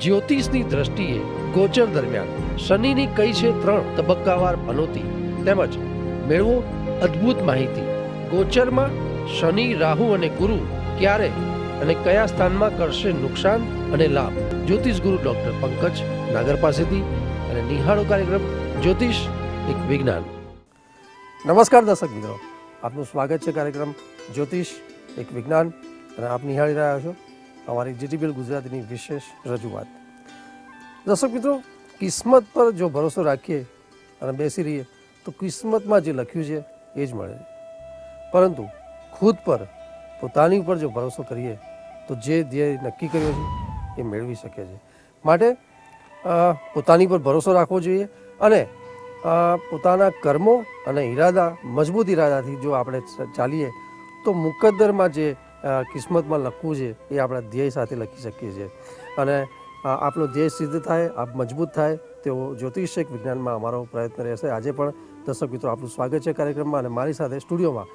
જ્યોતિષની દ્રષ્ટિએ ગોચર દરમિયાન શનિની કઈ છે 3 તબક્કાવાર પનોતી તેમજ મેળવો અદ્ભુત માહિતી। ગોચરમાં શનિ, રાહુ અને ગુરુ ક્યારે અને કયા સ્થાનમાં કરશે નુકસાન અને લાભ। જ્યોતિષ ગુરુ ડોક્ટર પંકજ નાગર પાસેથી અને નિહાળો કાર્યક્રમ જ્યોતિષ એક વિજ્ઞાન। નમસ્કાર દર્શક મિત્રો, આપનું સ્વાગત છે કાર્યક્રમ જ્યોતિષ એક વિજ્ઞાન અને આપ નિહાળી રહ્યા છો અમારી જીટીપીએલ ગુજરાતીની વિશેષ રજૂઆત। દર્શક મિત્રો, કિસ્મત પર જો ભરોસો રાખીએ અને બેસી રહીએ તો કિસ્મતમાં જે લખ્યું છે એ જ મળે, પરંતુ ખુદ પર પોતાની ઉપર જો ભરોસો કરીએ તો જે ધ્યેય નક્કી કર્યો છે એ મેળવી શકે છે। માટે પોતાની પર ભરોસો રાખવો જોઈએ અને પોતાના કર્મો અને ઈરાદા, મજબૂત ઈરાદાથી જો આપણે ચાલીએ તો મુકદ્દરમાં જે કિસ્મતમાં લખવું છે એ આપણા ધ્યેય સાથે લખી શકીએ છીએ અને આપણો ધ્યેય સિદ્ધ થાય, આપ મજબૂત થાય તેવો જ્યોતિષ એક વિજ્ઞાનમાં અમારો પ્રયત્ન રહેશે। આજે પણ દર્શક મિત્રો આપનું સ્વાગત છે કાર્યક્રમમાં અને મારી સાથે સ્ટુડિયોમાં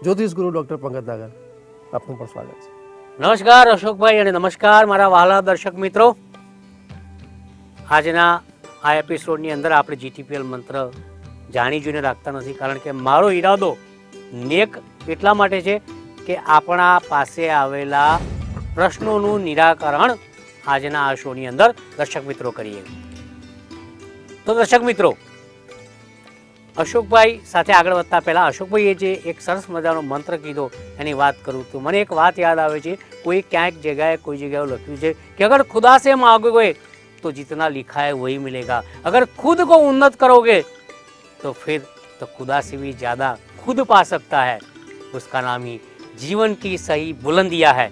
જ્યોતિષ ગુરુ ડૉક્ટર પંકજ નાગર, આપનું પણ સ્વાગત છે। નમસ્કાર અશોકભાઈ અને નમસ્કાર મારા વહાલા દર્શક મિત્રો। આજના આ એપિસોડની અંદર આપણે જીટીપીએલ મંત્ર જાણી જોઈને રાખતા નથી, કારણ કે મારો ઈરાદો નેક એટલા માટે છે કે આપણા પાસે આવેલા પ્રશ્નોનું નિરાકરણ આજના આ શોની અંદર દર્શક મિત્રો કરીએ। તો દર્શક મિત્રો, અશોકભાઈ સાથે આગળ વધતા પહેલાં અશોકભાઈએ જે એક સરસ મજાનો મંત્ર કીધો એની વાત કરું તો મને એક વાત યાદ આવે છે। કોઈ ક્યાંક જગ્યાએ કોઈ જગ્યાએ લખ્યું છે કે અગર खुदा से मांगोगे तो जितना लिखा है वही मिलेगा, अगर खुद को उन्नत करोगे तो फिर तो खुदा से भी ज़्यादा खुद पा सकता है। उसका नाम ही जीवन की सही बुलंदियाँ है।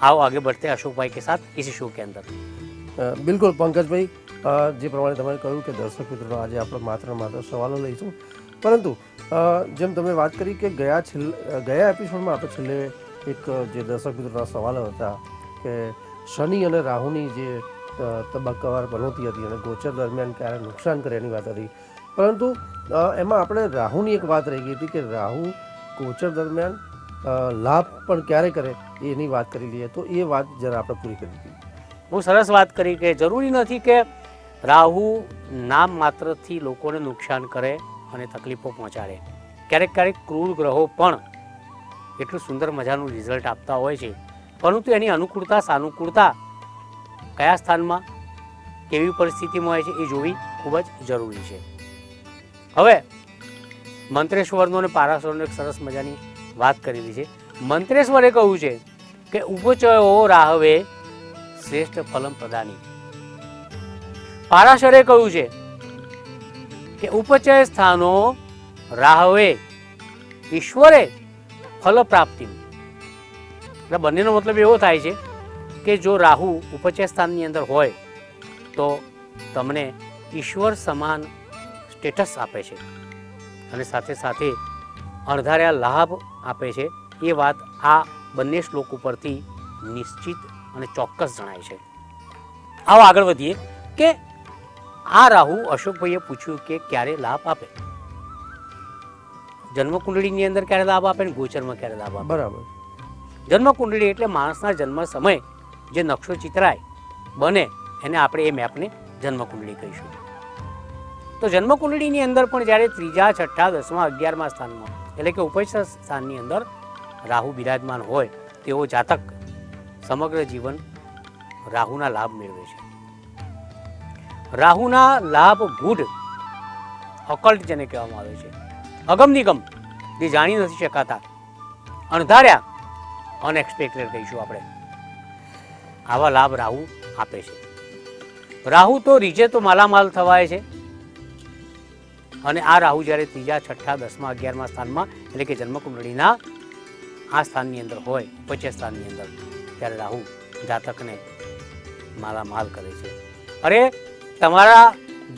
आओ आगे बढ़ते हैं अशोक भाई के साथ इसी शो के अंदर। બિલકુલ પંકજભાઈ, જે પ્રમાણે તમે કહ્યું કે દર્શક મિત્રોનો આજે આપણે માત્ર સવાલો લઈશું, પરંતુ જેમ તમે વાત કરી કે ગયા એપિસોડમાં આપણે છેલ્લે એક જે દર્શક મિત્રોના સવાલો હતા કે શનિ અને રાહુની જે તબક્કાવાર પનોતી હતી અને ગોચર દરમિયાન ક્યારે નુકસાન કરે એની વાત હતી, પરંતુ એમાં આપણે રાહુની એક વાત રહી ગઈ હતી કે રાહુ ગોચર દરમિયાન લાભ પણ ક્યારે કરે એની વાત કરી લઈએ તો એ વાત જરા આપણે પૂરી કરી હતી। બહુ સરસ વાત કરી કે જરૂરી નથી કે રાહુ નામ માત્રથી લોકોને નુકસાન કરે અને તકલીફો પહોંચાડે। ક્યારેક ક્યારેક ક્રૂર ગ્રહો પણ એટલું સુંદર મજાનું રિઝલ્ટ આપતા હોય છે, પરંતુ એની અનુકૂળતા સાનુકૂળતા કયા સ્થાનમાં કેવી પરિસ્થિતિમાં હોય છે એ જોવી ખૂબ જ જરૂરી છે। હવે મંત્રેશ્વરનો અને પારાશરનો એક સરસ મજાની વાત કરેલી છે। મંત્રેશ્વરે કહ્યું છે કે ઉપચયો રાહવે શ્રેષ્ઠ ફલમ પ્રદાની। પારાશરે કહ્યું છે કે ઉપચય સ્થાનો રાહવે ઈશ્વરે ફલ પ્રાપ્તિ। એટલે બંનેનો મતલબ એવો થાય છે કે જો રાહુ ઉપચય સ્થાનની અંદર હોય તો તમને ઈશ્વર સમાન સ્ટેટસ આપે છે અને સાથે સાથે અણધાર્યા લાભ આપે છે। એ વાત આ બંને શ્લોક ઉપરથી નિશ્ચિત અને ચોક્કસ જણાય છે। આવો આગળ વધીએ કે આ રાહુ અશોકભાઈએ પૂછ્યું કે ક્યારે લાભ આપે, જન્મકુંડળીની અંદર ક્યારે લાભ આપે ને ગોચરમાં ક્યારે લાભ આપે। બરાબર। જન્મકુંડળી એટલે માણસના જન્મ સમયે જે નકશો ચિતરાય બને એને આપણે એ મેપને જન્મકુંડળી કહીશું। તો જન્મકુંડળીની અંદર પણ જ્યારે 3જા, 6ઠા, 10મા, 11મા સ્થાનમાં એટલે કે ઉપચય સ્થાનની અંદર રાહુ બિરાજમાન હોય તેવો જાતક સમગ્ર જીવન રાહુના લાભ મેળવે છે। રાહુના લાભ ગુઢ અકલ્ટ જેને કહેવામાં આવે છે, અગમ નિગમ જે જાણી નથી શકાતા, અણધાર્યા, અનએક્સપેક્ટેડ કહીશું આપણે, આવા લાભ રાહુ આપે છે। રાહુ તો રીજે તો માલામાલ થવાય છે અને આ રાહુ જ્યારે 3જા, 6ઠા, 10મા, 11મા સ્થાનમાં એટલે કે જન્મકુંડળીના આ સ્થાનની અંદર હોય, ઉપચય સ્થાનની અંદર, ત્યારે રાહુ જાતકને માલામાલ કરે છે। અરે તમારા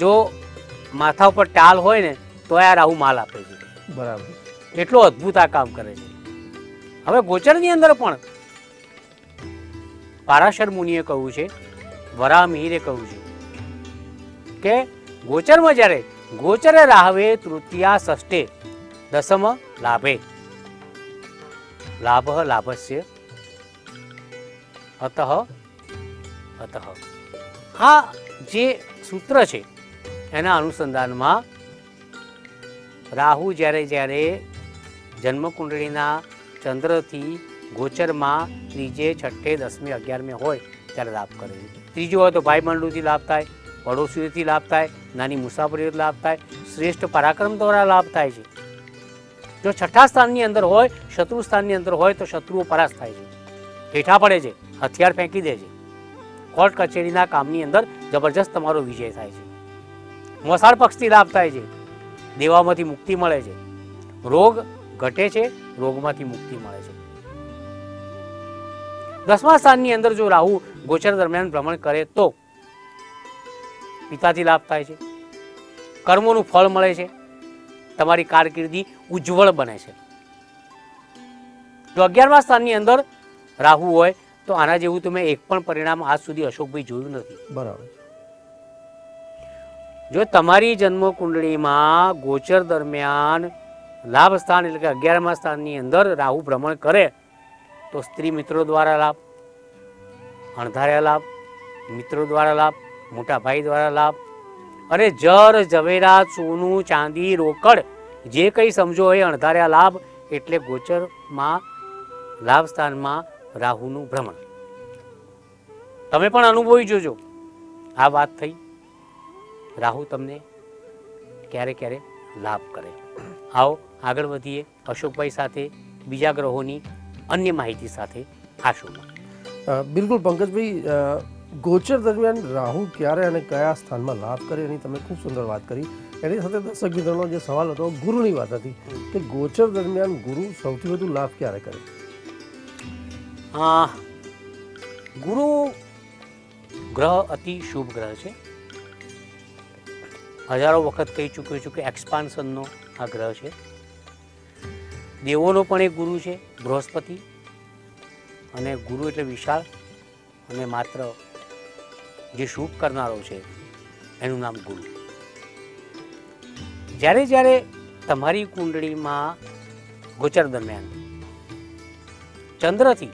જો માથા ઉપર ટાલ હોય ને તો આ રાહુ માલ આપે છે। બરાબર, એટલો અદ્ભુત આ કામ કરે છે। હવે ગોચરની અંદર પણ પારાશર મુનિએ કહ્યું છે, વરામિહિરે કહ્યું છે કે ગોચરમાં જ્યારે ગોચરે રાહવે તૃતીયા, ષષ્ઠે, દસમ લાભે લાભ લાભસ્ય અતઃ અતઃ આ જે સૂત્ર છે એના અનુસંધાનમાં રાહુ જ્યારે જ્યારે જન્મકુંડળીના ચંદ્રથી ગોચરમાં ત્રીજે, છઠ્ઠે, 10મી, 11મી હોય ત્યારે લાભ કરે છે. ત્રીજું હોય તો ભાઈ બંધુથી લાભ થાય, પડોશીઓથી લાભ થાય, નાની મુસાફરીઓથી લાભ થાય, શ્રેષ્ઠ પરાક્રમ દ્વારા લાભ થાય છે. જો છઠ્ઠા સ્થાનની અંદર હોય, શત્રુ સ્થાનની અંદર હોય તો શત્રુઓ પરાસ્ત થાય છે, હેઠા પડે છે, હથિયાર ફેંકી દે છે. કોર્ટ કચેરીના કામની અંદર જબરજસ્ત તમારો વિજય થાય છે. મોસાળ પક્ષથી લાભ થાય છે, દેવામાંથી મુક્તિ મળે છે, રોગ ઘટે છે, રોગમાંથી મુક્તિ મળે છે. 10મા સ્થાનની અંદર જો રાહુ ગોચર દરમિયાન ભ્રમણ કરે તો પિતાથી લાભ થાય છે, કર્મોનું ફળ મળે છે, તમારી કારકિર્દી ઉજ્જવળ બને છે. જો 11મા સ્થાનની અંદર રાહુ હોય તો આના જેવું તમે એક પણ પરિણામ આજ સુધી અશોકભાઈ જોયું નથી. બરાબર. જો તમારી જન્મ કુંડળીમાં ગોચર દરમિયાન લાભ સ્થાન એટલે કે 11મા સ્થાનની અંદર રાહુ ભ્રમણ કરે તો સ્ત્રી મિત્રો દ્વારા લાભ, અણધાર્યા લાભ, મિત્રો દ્વારા લાભ, મોટા ભાઈ દ્વારા લાભ, અને જર ઝવેરાત, સોનું, ચાંદી, રોકડ જે કંઈ સમજો એ અણધાર્યા લાભ એટલે ગોચરમાં લાભ સ્થાનમાં રાહુનું ભ્રમણ. તમે પણ અનુભવી જોજો. આ વાત થઈ રાહુ તમને ક્યારે ક્યારે લાભ કરે. આવો આગળ વધીએ અશોકભાઈ સાથે બીજા ગ્રહોની અન્ય માહિતી સાથે આ શોમાં. બિલકુલ પંકજભાઈ, ગોચર દરમિયાન રાહુ ક્યારે અને કયા સ્થાનમાં લાભ કરે એની તમે ખૂબ સુંદર વાત કરી. એની સાથે દર્શક મિત્રોનો જે સવાલ હતો ગુરુની વાત હતી કે ગોચર દરમિયાન ગુરુ સૌથી વધુ લાભ ક્યારે કરે? ગુરુ ગ્રહ અતિ શુભ ગ્રહ છે. હજારો વખત કહી ચૂક્યો છું કે એક્સપાન્શનનો આ ગ્રહ છે. દેવોનો પણ એક ગુરુ છે બૃહસ્પતિ, અને ગુરુ એટલે વિશાળ અને માત્ર જે શુભ કરનારો છે એનું નામ ગુરુ. જ્યારે જ્યારે તમારી કુંડળીમાં ગોચર દરમિયાન ચંદ્રથી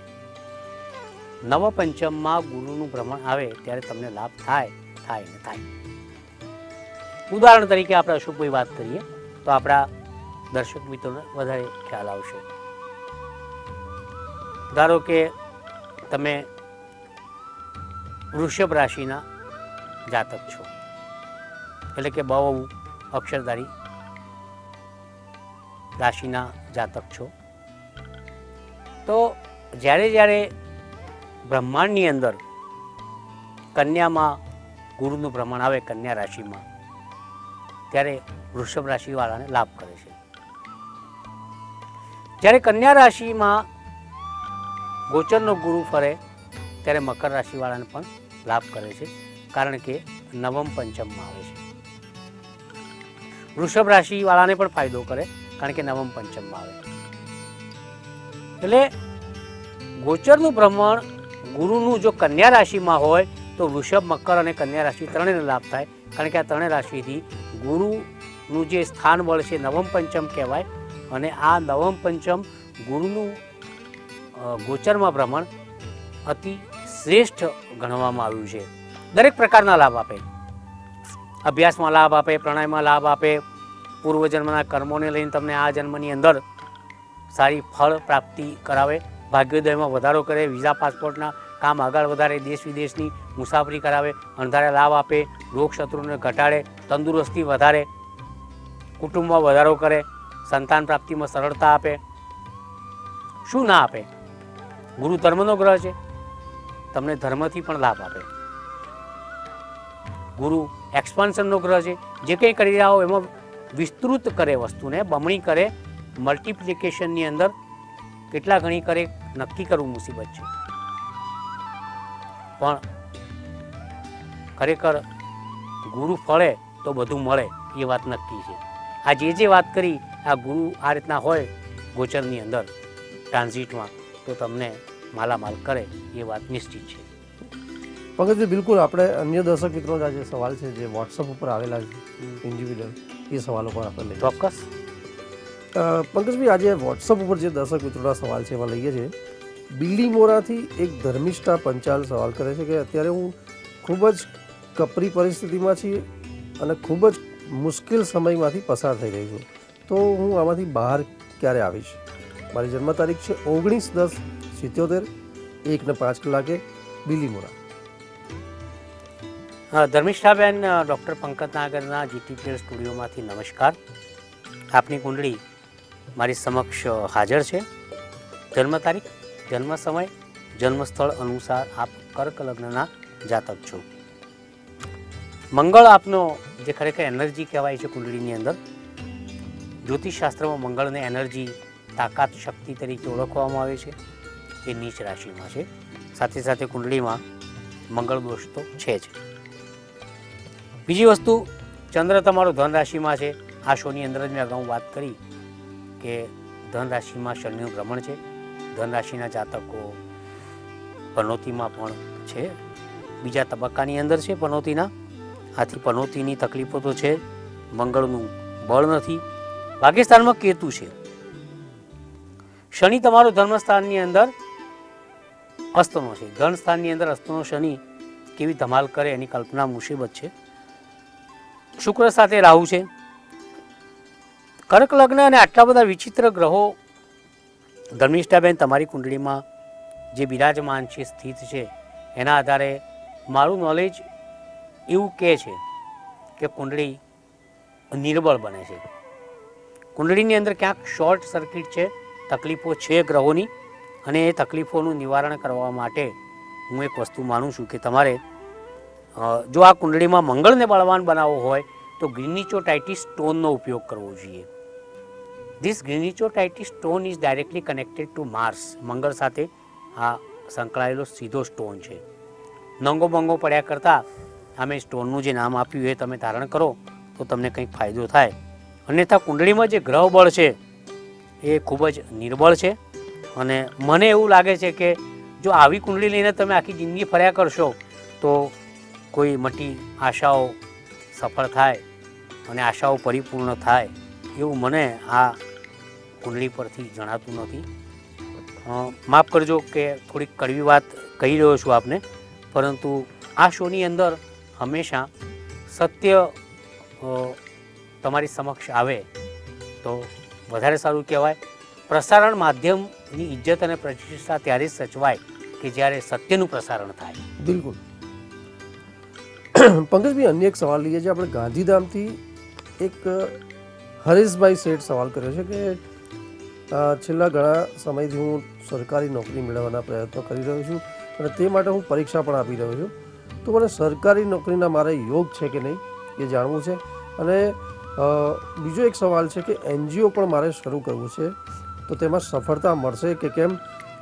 નવપંચમમાં ગુરુનું ભ્રમણ આવે ત્યારે તમને લાભ થાય ને થાય. ઉદાહરણ તરીકે આપણે અશોકભાઈ વાત કરીએ તો આપણા દર્શક મિત્રોને વધારે ખ્યાલ આવશે. ધારો કે તમે વૃષભ રાશિના જાતક છો, એટલે કે બહુ અક્ષરધારી રાશિના જાતક છો, તો જ્યારે જ્યારે બ્રહ્માંડની અંદર કન્યામાં ગુરુનું ભ્રમણ આવે કન્યા રાશિમાં, ત્યારે વૃષભ રાશિવાળાને લાભ કરે છે. જ્યારે કન્યા રાશિમાં ગોચરનો ગુરુ ફરે ત્યારે મકર રાશિવાળાને પણ લાભ કરે છે, કારણ કે નવમ પંચમમાં આવે છે. વૃષભ રાશિવાળાને પણ ફાયદો કરે કારણ કે નવમ પંચમમાં આવે. એટલે ગોચરનું ભ્રમણ ગુરુનું જો કન્યા રાશિમાં હોય તો વૃષભ, મકર અને કન્યા રાશિ ત્રણેયને લાભ થાય, કારણ કે આ ત્રણેય રાશિથી ગુરુનું જે સ્થાન બળ છે નવમ પંચમ કહેવાય, અને આ નવમ પંચમ ગુરુનું ગોચરમાં ભ્રમણ અતિ શ્રેષ્ઠ ગણવામાં આવ્યું છે. દરેક પ્રકારના લાભ આપે, અભ્યાસમાં લાભ આપે, પ્રણયમાં લાભ આપે, પૂર્વજન્મના કર્મોને લઈને તમને આ જન્મની અંદર સારી ફળ પ્રાપ્તિ કરાવે, ભાગ્યોદયમાં વધારો કરે, વિઝા પાસપોર્ટના કામ આગળ વધારે, દેશ વિદેશની મુસાફરી કરાવે, અણધાર્યા લાભ આપે, રોગ શત્રુને ઘટાડે, તંદુરસ્તી વધારે, કુટુંબમાં વધારો કરે, સંતાન પ્રાપ્તિમાં સરળતા આપે. શું ના આપે? ગુરુ ધર્મનો ગ્રહ છે, તમને ધર્મથી પણ લાભ આપે. ગુરુ એક્સપાન્શનનો ગ્રહ છે, જે કંઈ કરી રહ્યા હો એમાં વિસ્તૃત કરે, વસ્તુને બમણી કરે, મલ્ટિપ્લિકેશનની અંદર કેટલા ગણી કરે નક્કી કરવું મુસીબત છે. પણ ખરેખર ગુરુ ફળે તો બધું મળે એ વાત નક્કી છે. આ જે વાત કરી આ ગુરુ આ રીતના હોય ગોચરની અંદર ટ્રાન્ઝિટમાં તો તમને માલામાલ કરે એ વાત નિશ્ચિત છે. પંકજભાઈ, બિલકુલ આપણે અન્ય દર્શક મિત્રોનો જે સવાલ છે જે વોટ્સઅપ ઉપર આવેલા છે ઇન્ડિવિડ્યુઅલ, એ સવાલો પણ આપણે લઈએ. ચોક્કસ. પંકજભાઈ, આજે વોટ્સઅપ ઉપર જે દર્શક મિત્રોના સવાલ છે એમાં લઈએ છીએ. બિલ્લી મોરાથી એક ધર્મિષ્ઠા પંચાલ સવાલ કરે છે કે અત્યારે હું ખૂબ જ કપરી પરિસ્થિતિમાં છીએ અને ખૂબ જ મુશ્કેલ સમયમાંથી પસાર થઈ રહી છું. તો હું આમાંથી બહાર ક્યારે આવીશ? મારી જન્મ તારીખ છે 19/10/77, 1:05 કલાકે, બિલીમોરા. ધર્મિષ્ઠાબેન, ડૉક્ટર પંકજ નાગરના GTPL સ્ટુડિયોમાંથી નમસ્કાર. આપની કુંડળી મારી સમક્ષ હાજર છે. જન્મ તારીખ, જન્મ સમય, જન્મસ્થળ અનુસાર આપ કર્ક લગ્નના જાતક છો. મંગળ આપનો જે ખરેખર એનર્જી કહેવાય છે કુંડળીની અંદર, જ્યોતિષશાસ્ત્રમાં મંગળને એનર્જી, તાકાત, શક્તિ તરીકે ઓળખવામાં આવે છે. એ નીચ રાશિમાં છે. સાથે સાથે કુંડળીમાં મંગળ દોષ તો છે જ. બીજી વસ્તુ, ચંદ્ર તમારો ધન રાશિમાં છે. આ શોની અંદર જ મેં અગાઉ વાત કરી કે ધન રાશિમાં શનિનું ભ્રમણ છે. ધન રાશિના જાતકો પનોતીમાં પણ છે, બીજા તબક્કાની અંદર છે પનોતીના. આથી પનોતીની તકલીફો તો છે. મંગળનું બળ નથી. ભાગ્યસ્થાનમાં કેતુ છે. શનિ તમારો ધર્મસ્થાનની અંદર અસ્તનો છે. ધન સ્થાનની અંદર અસ્તનો શનિ કેવી ધમાલ કરે એની કલ્પના મુસીબત છે. શુક્ર સાથે રાહુ છે. કર્ક લગ્ન અને આટલા બધા વિચિત્ર ગ્રહો ધર્મિષ્ઠાબેન તમારી કુંડળીમાં જે બિરાજમાન છે, સ્થિત છે, એના આધારે મારું નોલેજ એવું કહે છે કે કુંડળી નિર્બળ બને છે. કુંડળીની અંદર ક્યાંક શોર્ટ સર્કિટ છે, તકલીફો છે ગ્રહોની, અને એ તકલીફોનું નિવારણ કરવા માટે હું એક વસ્તુ માનું છું કે તમારે જો આ કુંડળીમાં મંગળને બળવાન બનાવવો હોય તો ગ્રીનિચોટાઇટિસ સ્ટોનનો ઉપયોગ કરવો જોઈએ. ધીસ ગ્રીનિચોટાઇટિસ stone is directly connected to Mars. મંગળ સાથે આ સંકળાયેલો સીધો સ્ટોન છે. નંગો બંગો પડ્યા કરતાં આમે સ્ટોનનું જે નામ આપ્યું એ તમે ધારણ કરો તો તમને કંઈક ફાયદો થાય. અન્યથા કુંડળીમાં જે ગ્રહ બળ છે એ ખૂબ જ નિર્બળ છે. અને મને એવું લાગે છે કે જો આવી કુંડળી લઈને તમે આખી જિંદગી ફર્યા કરશો તો કોઈ મોટી આશાઓ સફળ થાય અને આશાઓ પરિપૂર્ણ થાય એવું મને આ કુંડળી પરથી જણાતું નથી. માફ કરજો કે થોડીક કડવી વાત કહી રહ્યો છું આપને, પરંતુ આ શોની અંદર હંમેશા સત્ય તમારી સમક્ષ આવે તો વધારે સારું કહેવાય. પ્રસારણ માધ્યમની ઇજ્જત અને પ્રતિષ્ઠા ત્યારે જ સચવાય કે જ્યારે સત્યનું પ્રસારણ થાય. બિલકુલ. પંકજભાઈ, અન્ય એક સવાલ લઈએ છીએ. આપણે ગાંધીધામથી એક હરેશભાઈ શેઠ સવાલ કર્યો છે કે છેલ્લા ઘણા સમયથી હું સરકારી નોકરી મેળવવાના પ્રયત્નો કરી રહ્યો છું અને તે માટે હું પરીક્ષા પણ આપી રહ્યો છું. તો મને સરકારી નોકરીના મારે યોગ છે કે નહીં એ જાણવું છે. અને બીજો એક સવાલ છે કે NGO પણ મારે શરૂ કરવું છે, તો તેમાં સફળતા મળશે કે કેમ?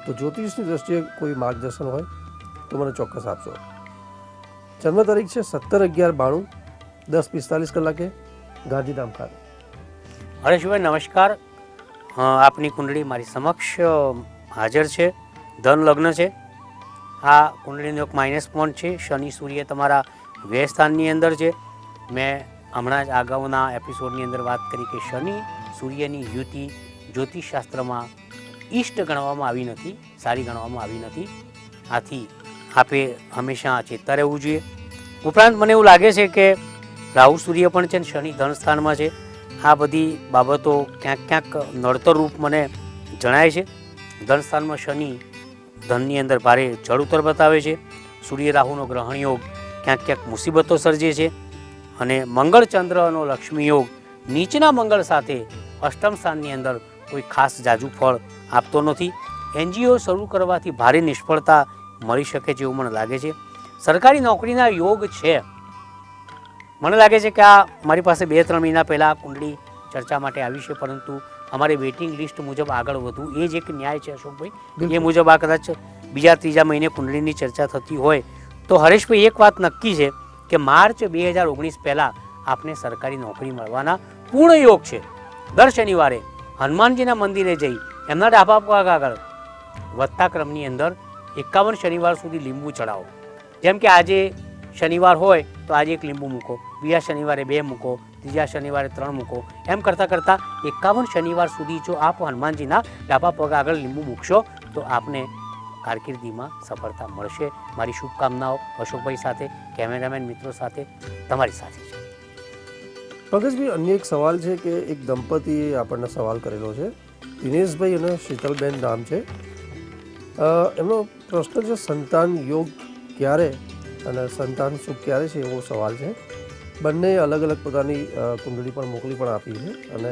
તો જ્યોતિષની દ્રષ્ટિએ કોઈ માર્ગદર્શન હોય તો મને ચોક્કસ આપશો. જન્મ તારીખ છે 17/11/92, 10:45 કલાકે, ગાંધીધામ ખાતે. હરેશભાઈ નમસ્કાર. આપની કુંડળી મારી સમક્ષ હાજર છે. ધન લગ્ન છે. આ કુંડળીનો એક માઇનસ પોઈન્ટ છે. શનિ સૂર્ય તમારા વ્યય સ્થાનની અંદર છે. મેં હમણાં જ અગાઉના એપિસોડની અંદર વાત કરી કે શનિ સૂર્યની યુતિ જ્યોતિષશાસ્ત્રમાં ઈષ્ટ ગણવામાં આવી નથી, સારી ગણવામાં આવી નથી. આથી આપે હંમેશા ચેતતા રહેવું જોઈએ. ઉપરાંત મને એવું લાગે છે કે રાહુ સૂર્ય પણ છે ને શનિ ધન સ્થાનમાં છે. આ બધી બાબતો ક્યાંક ક્યાંક નડતર રૂપ મને જણાય છે. ધન સ્થાનમાં શનિ ધનની અંદર ભારે જળ ઉતર બતાવે છે. સૂર્ય રાહુનો ગ્રહણ યોગ ક્યાંક ક્યાંક મુસીબતો સર્જે છે. અને મંગળ ચંદ્રનો લક્ષ્મી યોગ નીચના મંગળ સાથે અષ્ટમ સ્થાનની અંદર કોઈ ખાસ જાજુ ફળ આપતો નથી. NGO શરૂ કરવાથી ભારે નિષ્ફળતા મળી શકે છે એવું મને લાગે છે. સરકારી નોકરીના યોગ છે. મને લાગે છે કે આ મારી પાસે 2-3 મહિના પહેલાં કુંડળી ચર્ચા માટે આવી છે, પરંતુ અમારે વેઇટિંગ લિસ્ટ મુજબ આગળ વધવું એ જ એક ન્યાય છે અશોકભાઈ. એ મુજબ આ કદાચ 2-3 મહિને કુંડળીની ચર્ચા થતી હોય તો હરેશભાઈ એક વાત નક્કી છે કે માર્ચ 2019 પહેલાં આપને સરકારી નોકરી મળવાના પૂર્ણ યોગ છે. દર શનિવારે હનુમાનજીના મંદિરે જઈ એમના ડાબા પગ આગળ વધતા ક્રમની અંદર 51 શનિવાર સુધી લીંબુ ચડાવો. જેમ કે આજે શનિવાર હોય તો આજે એક લીંબુ મૂકો, બીજા શનિવારે 2 મૂકો, ત્રીજા શનિવારે 3 મૂકો. એમ કરતાં કરતાં 51 શનિવાર સુધી જો આપ હનુમાનજીના ડાબા પગ આગળ લીંબુ મૂકશો તો આપને કારકિર્દીમાં સફળતા મળશે. મારી શુભકામનાઓ અશોકભાઈ સાથે, કેમેરામેન મિત્રો સાથે, તમારી સાથે છે. પંકજભાઈ, અન્ય એક સવાલ છે કે એક દંપતીએ આપણને સવાલ કરેલો છે, દિનેશભાઈ અને શીતલબેન નામ છે. એમનો પ્રશ્ન છે સંતાન યોગ ક્યારે અને સંતાન સુખ ક્યારે છે એવો સવાલ છે. બંને અલગ અલગ પોતાની કુંડળી પણ મોકલી પણ આપી છે અને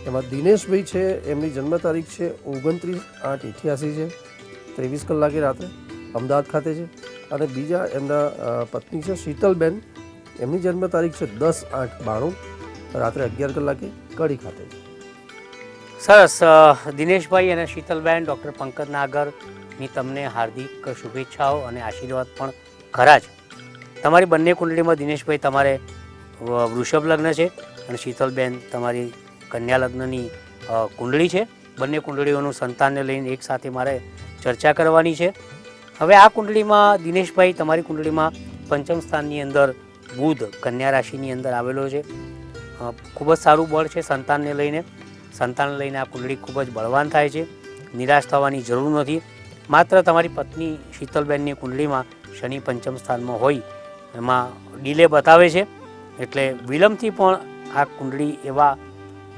એમાં દિનેશભાઈ છે એમની જન્મ તારીખ છે 29/8/88 છે, 23 કલાકે રાત્રે અમદાવાદ ખાતે છે. અને બીજા એમના પત્ની છે શીતલબેન, એમની જન્મ તારીખ છે 10/8/92 રાત્રે 11 કલાકે કડી ખાતે છે. સરસ. દિનેશભાઈ અને શીતલબેન, ડૉક્ટર પંકજ નાગરની તમને હાર્દિક શુભેચ્છાઓ અને આશીર્વાદ પણ ખરા જ. તમારી બંને કુંડળીમાં દિનેશભાઈ તમારે વૃષભ લગ્ન છે અને શીતલબેન તમારી કન્યા લગ્નની કુંડળી છે. બંને કુંડળીઓનું સંતાનને લઈને એક સાથે મારે ચર્ચા કરવાની છે. હવે આ કુંડળીમાં દિનેશભાઈ, તમારી કુંડળીમાં પંચમ સ્થાનની અંદર બુધ કન્યા રાશિની અંદર આવેલો છે. ખૂબ જ સારું બળ છે સંતાનને લઈને. સંતાનને લઈને આ કુંડળી ખૂબ જ બળવાન થાય છે. નિરાશ થવાની જરૂર નથી. માત્ર તમારી પત્ની શીતલબેનની કુંડળીમાં શનિ પંચમ સ્થાનમાં હોય એમાં ડીલે બતાવે છે, એટલે વિલંબથી પણ આ કુંડળી એવા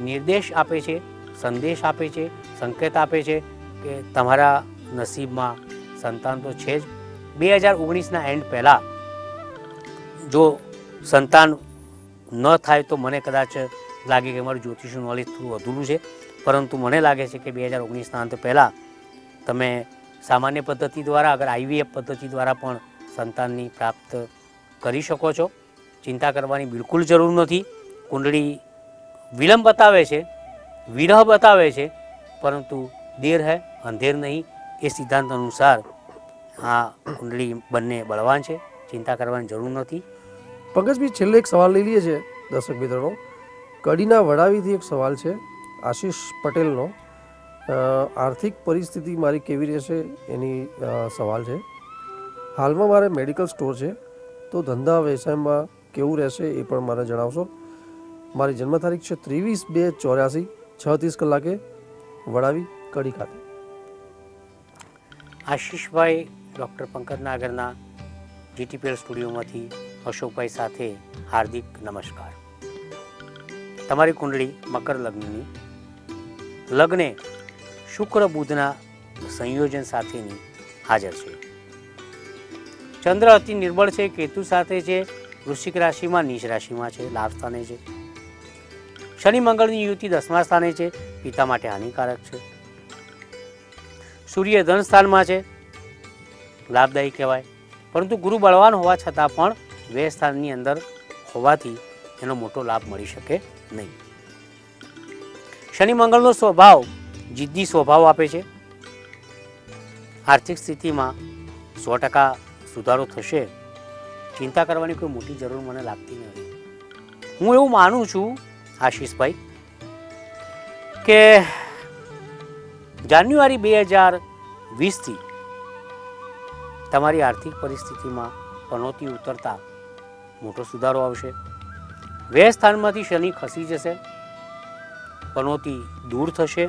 નિર્દેશ આપે છે, સંદેશ આપે છે, સંકેત આપે છે કે તમારા નસીબમાં સંતાન તો છે જ. 2019ના એન્ડ પહેલાં જો સંતાન ન થાય તો મને કદાચ લાગે કે મારું જ્યોતિષનું નોલેજ થોડું અધૂરું છે, પરંતુ મને લાગે છે કે 2019ના અંત પહેલાં તમે સામાન્ય પદ્ધતિ દ્વારા, અગર IVF પદ્ધતિ દ્વારા પણ સંતાનની પ્રાપ્ત કરી શકો છો. ચિંતા કરવાની બિલકુલ જરૂર નથી. કુંડળી વિલંબ બતાવે છે, વિરહ બતાવે છે, પરંતુ દેર હૈ અંધેર નહીં એ સિદ્ધાંત અનુસાર આ કુંડળી બંને બળવાન છે. ચિંતા કરવાની જરૂર નથી. પંકજભાઈ, છેલ્લે એક સવાલ લઈ લઈએ છે દર્શક મિત્રોનો. કડીના વડાવીથી એક સવાલ છે આશીષ પટેલનો. આર્થિક પરિસ્થિતિ મારી કેવી રહેશે એની સવાલ છે. હાલમાં મારે મેડિકલ સ્ટોર છે, તો ધંધા વ્યવસાયમાં કેવું રહેશે એ પણ મારે જણાવશો. મારી જન્મ તારીખ છે 23/2/84 6:30 કલાકે વડાવી કડી ખાતે. આશીષભાઈ, ડૉક્ટર પંકજ નાગરના GTPL સ્ટુડિયોમાંથી અશોકભાઈ સાથે હાર્દિક નમસ્કાર. તમારી કુંડળી મકર લગ્નની, લગ્ને શુક્ર બુધના સંયોજન સાથેની હાજર છે. ચંદ્ર અતિ નિર્બળ છે, કેતુ સાથે છે, વૃશ્ચિક રાશિમાં નીચ રાશિમાં છે, લાભ સ્થાને છે. શનિ મંગળની યુતિ 10મા સ્થાને છે, પિતા માટે હાનિકારક છે. સૂર્ય ધન સ્થાનમાં છે, લાભદાયી કહેવાય, પરંતુ ગુરુ બળવાન હોવા છતાં પણ વ્યય સ્થાનની અંદર હોવાથી એનો મોટો લાભ મળી શકે નહીં. શનિ મંગળનો સ્વભાવ જિદ્દી સ્વભાવ આપે છે. આર્થિક સ્થિતિમાં 100% સુધારો થશે. ચિંતા કરવાની કોઈ મોટી જરૂર મને લાગતી નથી. હું એવું માનું છું આશીષભાઈ કે જાન્યુઆરી 2020થી તમારી આર્થિક પરિસ્થિતિમાં પનોતી ઉતરતા મોટો સુધારો આવશે. વ્યય સ્થાનમાંથી શનિ ખસી જશે, પનોતી દૂર થશે.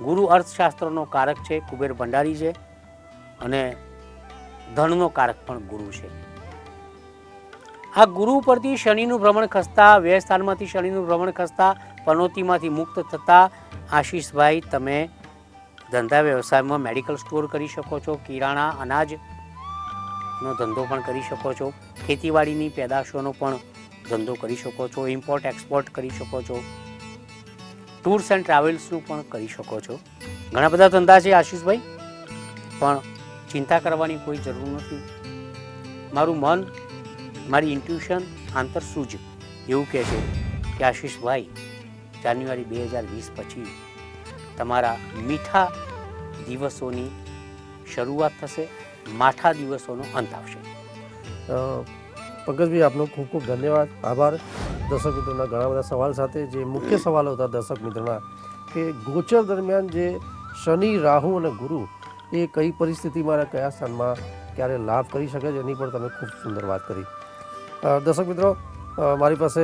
ગુરુ અર્થશાસ્ત્રનો કારક છે, કુબેર ભંડારી છે, અને ધનનો કારક પણ ગુરુ છે. આ ગુરુ પરથી શનિનું ભ્રમણ ખસતા, વ્યય સ્થાનમાંથી શનિનું ભ્રમણ ખસતા, પનોતીમાંથી મુક્ત થતા આશીષભાઈ તમે ધંધા વ્યવસાયમાં મેડિકલ સ્ટોર કરી શકો છો, કિરાણા અનાજનો ધંધો પણ કરી શકો છો, ખેતીવાડીની પેદાશોનો પણ ધંધો કરી શકો છો, ઇમ્પોર્ટ એક્સપોર્ટ કરી શકો છો, ટૂર્સ એન્ડ ટ્રાવેલ્સનું પણ કરી શકો છો. ઘણા બધા ધંધા છે આશીષભાઈ, પણ ચિંતા કરવાની કોઈ જરૂર નથી. મારું મન, મારી ઇન્ટ્યુશન, આંતરસૂઝ એવું કહે છે કે આશીષભાઈ જાન્યુઆરી 2020 પછી તમારા મીઠા દિવસોની શરૂઆત થશે, માઠા દિવસોનો અંત આવશે. પંકજભાઈ, આપનો ખૂબ ખૂબ ધન્યવાદ, આભાર. દર્શક મિત્રોના ઘણા બધા સવાલ સાથે જે મુખ્ય સવાલો હતા દર્શક મિત્રોના કે ગોચર દરમિયાન જે શનિ, રાહુ અને ગુરુ એ કઈ પરિસ્થિતિમાં અને કયા સ્થાનમાં ક્યારે લાભ કરી શકે છે એની પણ તમે ખૂબ સુંદર વાત કરી. દર્શક મિત્રો, મારી પાસે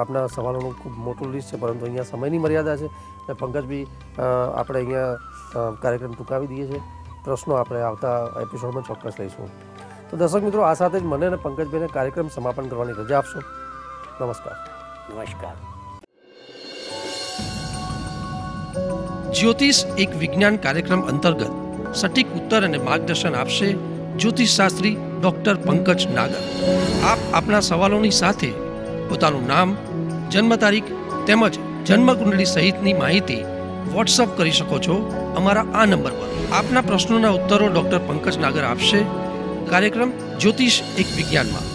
આપના સવાલોનું ખૂબ મોટું લિસ્ટ છે, પરંતુ અહીંયા સમયની મર્યાદા છે. પંકજભાઈ, આપણે અહીંયા કાર્યક્રમ ટૂંકાવી દઈએ છીએ. પ્રશ્નો આપણે આવતા એપિસોડમાં ચોક્કસ લઈશું. તો દર્શક મિત્રો, આ સાથે જ મને અને પંકજભાઈને કાર્યક્રમ સમાપન કરવાની રજા આપશો. નમસ્કાર. નમસ્કાર. જ્યોતિષ એક વિજ્ઞાન કાર્યક્રમ અંતર્ગત સટીક ઉત્તર અને માર્ગદર્શન આપશે જ્યોતિષશાસ્ત્રી ડૉક્ટર પંકજ નાગર. આપ આપના સવાલોની સાથે પોતાનું નામ, જન્મ તારીખ તેમજ જન્મકુંડળી સહિતની માહિતી વોટ્સઅપ કરી શકો છો અમારા આ નંબર પર. આપના પ્રશ્નોના ઉત્તરો ડૉક્ટર પંકજ નાગર આપશે કાર્યક્રમ જ્યોતિષ એક વિજ્ઞાનમાં.